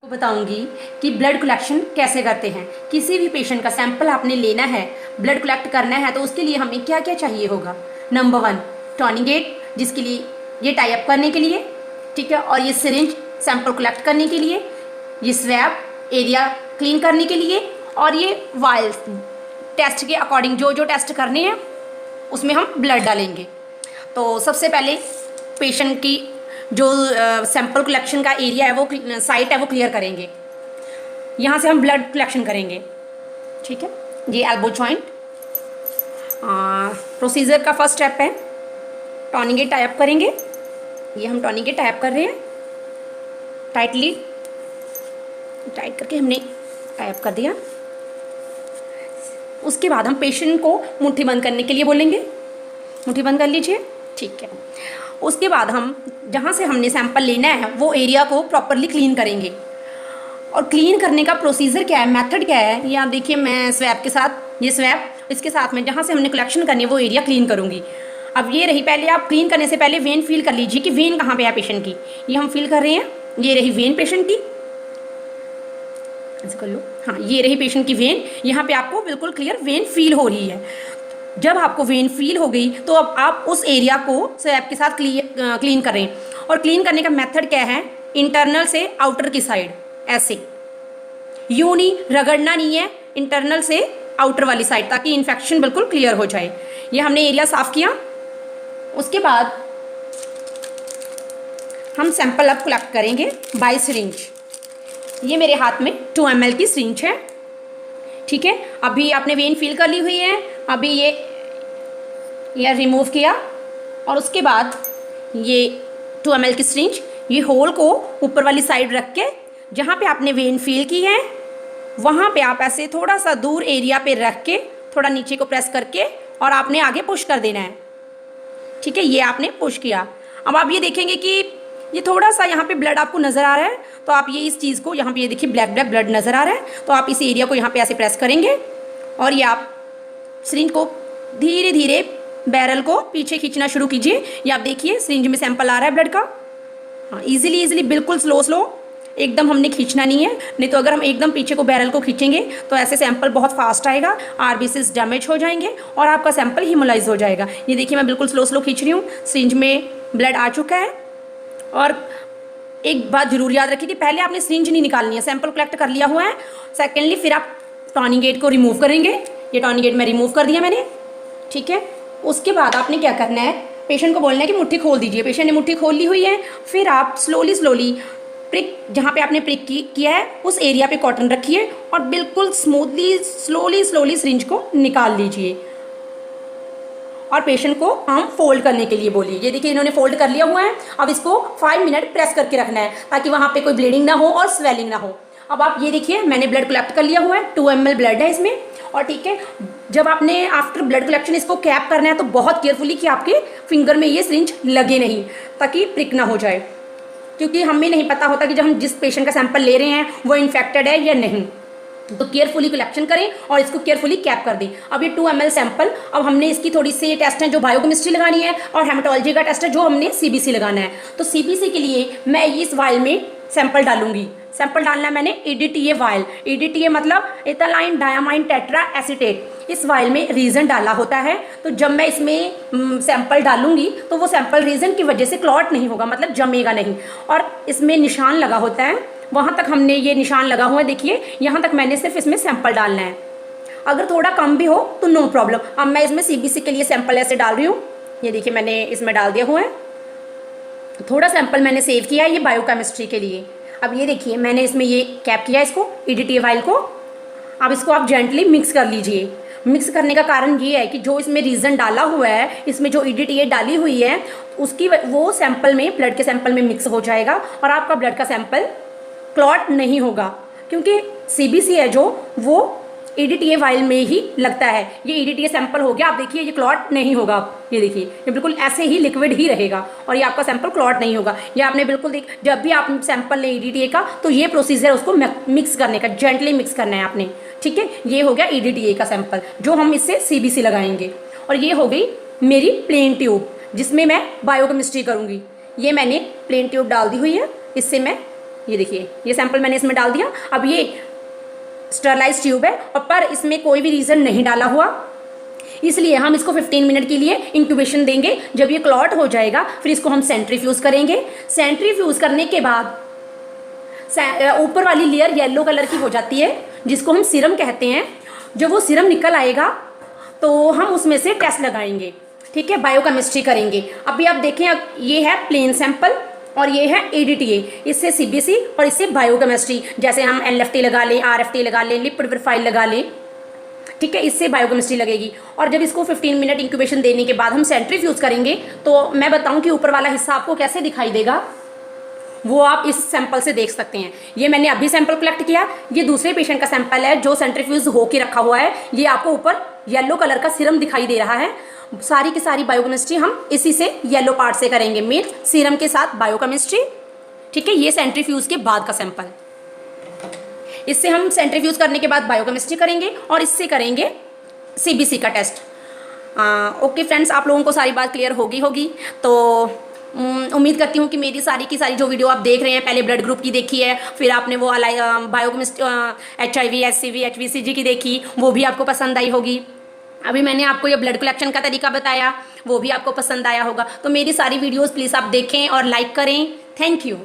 बताऊंगी कि blood collection कैसे करते हैं। किसी भी पेशेंट का सैंपल आपने लेना है, ब्लड कलेक्ट करना है, तो उसके लिए हमें क्या क्या चाहिए होगा। नंबर 1 टॉनिगेट, जिसके लिए ये टाई अप करने के लिए, ठीक है, और ये सिरिंज सैंपल कलेक्ट करने के लिए, ये स्वैब एरिया क्लीन करने के लिए, और ये वाइल्स टेस्ट के अकॉर्डिंग जो जो टेस्ट करने हैं उसमें हम ब्लड डालेंगे। तो सबसे पहले पेशेंट की जो सैंपल कलेक्शन का एरिया है, वो साइट है, वो क्लियर करेंगे। यहाँ से हम ब्लड कलेक्शन करेंगे, ठीक है। ये एल्बो जॉइंट प्रोसीजर का फर्स्ट स्टेप है, टॉनिगेट टाई अप करेंगे। ये हम टॉनिगेट टाई अप कर रहे हैं, टाइटली टाइट करके हमने टाई अप कर दिया। उसके बाद हम पेशेंट को मुट्ठी बंद करने के लिए बोलेंगे, मुट्ठी बंद कर लीजिए, ठीक है। उसके बाद हम जहाँ से हमने सैंपल लेना है वो एरिया को प्रॉपरली क्लीन करेंगे। और क्लीन करने का प्रोसीजर क्या है, मेथड क्या है, ये आप देखिए। मैं स्वैब के साथ, ये स्वैब, इसके साथ में जहाँ से हमने कलेक्शन करनी है वो एरिया क्लीन करूँगी। अब ये रही, पहले आप क्लीन करने से पहले वेन फील कर लीजिए कि वेन कहाँ पे है पेशेंट की। ये हम फील कर रहे हैं, ये रही वेन पेशेंट की, ऐसे कर लो, हाँ, ये रही पेशेंट की वेन। यहाँ पे आपको बिल्कुल क्लियर वेन फील हो रही है। जब आपको वेन फील हो गई तो अब आप उस एरिया को स्वैब के साथ क्लीन करें। और क्लीन करने का मेथड क्या है, इंटरनल से आउटर की साइड, ऐसे यूं नहीं, रगड़ना नहीं है, इंटरनल से आउटर वाली साइड, ताकि इन्फेक्शन बिल्कुल क्लियर हो जाए। ये हमने एरिया साफ किया। उसके बाद हम सैंपल अब कलेक्ट करेंगे बाय सिरिंज। ये मेरे हाथ में 2 ml की सिरिंज है, ठीक है। अभी आपने वेन फील कर ली हुई है, अभी ये रिमूव किया, और उसके बाद ये 2 ml की सिरिंज, ये होल को ऊपर वाली साइड रख के जहाँ पे आपने वेन फील की है वहाँ पे आप ऐसे थोड़ा सा दूर एरिया पे रख के थोड़ा नीचे को प्रेस करके और आपने आगे पुश कर देना है, ठीक है। ये आपने पुश किया। अब आप ये देखेंगे कि ये थोड़ा सा यहाँ पे ब्लड आपको नज़र आ रहा है, तो आप ये इस चीज़ को, यहाँ पे ये देखिए ब्लैक ब्लैक ब्लड नज़र आ रहा है, तो आप इस एरिया को यहाँ पे ऐसे प्रेस करेंगे और ये आप सिरिंज को धीरे धीरे बैरल को पीछे खींचना शुरू कीजिए। ये आप देखिए सिरिंज में सैंपल आ रहा है ब्लड का, हाँ, इजीली बिल्कुल स्लो, एकदम हमने खींचना नहीं है, नहीं तो अगर हम एकदम पीछे को बैरल को खींचेंगे तो ऐसे सैंपल बहुत फास्ट आएगा, आरबीसीज डैमेज हो जाएंगे और आपका सैंपल हीमोलाइज हो जाएगा। ये देखिए मैं बिल्कुल स्लो खींच रही हूँ, सिरिंज में ब्लड आ चुका है। और एक बात जरूर याद रखिए कि पहले आपने सिरिंज नहीं निकालनी है, सैंपल कलेक्ट कर लिया हुआ है। सेकेंडली फिर आप टॉनिगेट को रिमूव करेंगे। ये टॉनिगेट में रिमूव कर दिया मैंने, ठीक है। उसके बाद आपने क्या करना है, पेशेंट को बोलना है कि मुट्ठी खोल दीजिए। पेशेंट ने मुट्ठी खोल ली हुई है। फिर आप स्लोली प्रिक, जहाँ पे आपने प्रिक किया है उस एरिया पे कॉटन रखिए और बिल्कुल स्मूथली स्लोली सिरिंज को निकाल लीजिए। और पेशेंट को हम फोल्ड करने के लिए बोलिए। ये देखिए इन्होंने फोल्ड कर लिया हुआ है। अब इसको 5 मिनट प्रेस करके रखना है ताकि वहाँ पे कोई ब्लीडिंग ना हो और स्वेलिंग ना हो। अब आप ये देखिए मैंने ब्लड कलेक्ट कर लिया हुआ है, 2 ml ब्लड है इसमें। और ठीक है, जब आपने आफ्टर ब्लड कलेक्शन इसको कैप करना है तो बहुत केयरफुली कि आपके फिंगर में ये सिरिंज लगे नहीं, ताकि प्रिक ना हो जाए, क्योंकि हमें नहीं पता होता कि जब हम जिस पेशेंट का सैंपल ले रहे हैं वो इन्फेक्टेड है या नहीं। तो केयरफुली कलेक्शन करें और इसको केयरफुली कैप कर दें। अब ये 2 ml सैंपल, अब हमने इसकी थोड़ी सी टेस्ट हैं जो बायोकेमिस्ट्री लगानी है और हेमाटोलॉजी का टेस्ट है जो हमने सीबीसी लगाना है। तो सीबीसी के लिए मैं इस वायल में सैंपल डालूंगी। सैंपल डालना है मैंने EDTA वायल, EDTA मतलब एथाइल डायमाइन टेट्रा एसीटेट। इस वायल में रीजन डाला होता है, तो जब मैं इसमें सैंपल डालूंगी तो वो सैंपल रीजन की वजह से क्लॉट नहीं होगा, मतलब जमेगा नहीं। और इसमें निशान लगा होता है, वहाँ तक हमने ये निशान लगा हुआ है, देखिए यहाँ तक मैंने सिर्फ इसमें सैंपल डालना है। अगर थोड़ा कम भी हो तो नो प्रॉब्लम। अब मैं इसमें सीबीसी के लिए सैंपल ऐसे डाल रही हूँ, ये देखिए मैंने इसमें डाल दिया हुआ है। थोड़ा सैंपल मैंने सेव किया है ये बायोकेमिस्ट्री के लिए। अब ये देखिए मैंने इसमें ये कैप किया इसको, EDTA वाइल को। अब इसको आप जेंटली मिक्स कर लीजिए। मिक्स करने का कारण ये है कि जो इसमें रीजन डाला हुआ है, इसमें जो EDTA डाली हुई है उसकी वो सैंपल में, ब्लड के सैंपल में मिक्स हो जाएगा और आपका ब्लड का सैंपल क्लॉट नहीं होगा, क्योंकि सीबीसी है जो वो EDTA वाइल में ही लगता है। ये EDTA सैंपल हो गया, आप देखिए ये क्लॉट नहीं होगा। ये देखिए ये बिल्कुल ऐसे ही लिक्विड ही रहेगा और ये आपका सैंपल क्लॉट नहीं होगा। ये आपने बिल्कुल जब भी आप सैंपल लें EDTA का तो ये प्रोसीजर उसको मिक्स करने का, जेंटली मिक्स करना है आपने, ठीक है। ये हो गया EDTA का सैंपल जो हम इससे सीबीसी लगाएंगे। और ये हो गई मेरी प्लेन ट्यूब जिसमें मैं बायोकेमिस्ट्री करूँगी। ये मैंने प्लेन ट्यूब डाल दी हुई है, इससे मैं ये देखिए ये सैंपल मैंने इसमें डाल दिया। अब ये स्टरलाइज ट्यूब है और पर इसमें कोई भी रीज़न नहीं डाला हुआ, इसलिए हम इसको 15 मिनट के लिए इंक्यूबेशन देंगे। जब ये क्लॉट हो जाएगा फिर इसको हम सेंट्रीफ्यूज करेंगे। सेंट्रीफ्यूज करने के बाद ऊपर वाली लेयर येलो कलर की हो जाती है, जिसको हम सीरम कहते हैं। जब वो सीरम निकल आएगा तो हम उसमें से टेस्ट लगाएंगे, ठीक है, बायोकेमिस्ट्री करेंगे। अभी आप देखें, अब ये है प्लेन सैंपल और ये है ADTA, इससे CBC और इससे बायोकेमिस्ट्री। जैसे हम LFT लगा लें, RFT लगा लें, लिपिड प्रोफाइल लगा लें, ठीक है, इससे बायोकेमिस्ट्री लगेगी। और जब इसको 15 मिनट इंक्यूबेशन देने के बाद हम सेंट्रीफ्यूज करेंगे तो मैं बताऊं कि ऊपर वाला हिस्सा आपको कैसे दिखाई देगा, वो आप इस सैंपल से देख सकते हैं। ये मैंने अभी सैंपल कलेक्ट किया, ये दूसरे पेशेंट का सैंपल है जो सेंट्रीफ्यूज होके रखा हुआ है। ये आपको ऊपर येलो कलर का सीरम दिखाई दे रहा है। सारी की सारी बायोकेमिस्ट्री हम इसी से येलो पार्ट से करेंगे, मीन सीरम के साथ बायोकेमिस्ट्री, ठीक है। ये सेंट्रीफ्यूज के बाद का सैंपल, इससे हम सेंट्रीफ्यूज करने के बाद बायोकेमिस्ट्री करेंगे और इससे करेंगे CBC का टेस्ट। ओके फ्रेंड्स, आप लोगों को सारी बात क्लियर होगी। तो उम्मीद करती हूँ कि मेरी सारी की सारी जो वीडियो आप देख रहे हैं, पहले ब्लड ग्रुप की देखी है, फिर आपने वो बायोकेमिस्ट्री HIV HCV HBCG की देखी, वो भी आपको पसंद आई होगी। अभी मैंने आपको ये ब्लड कलेक्शन का तरीका बताया, वो भी आपको पसंद आया होगा। तो मेरी सारी वीडियोस प्लीज़ आप देखें और लाइक करें। Thank you.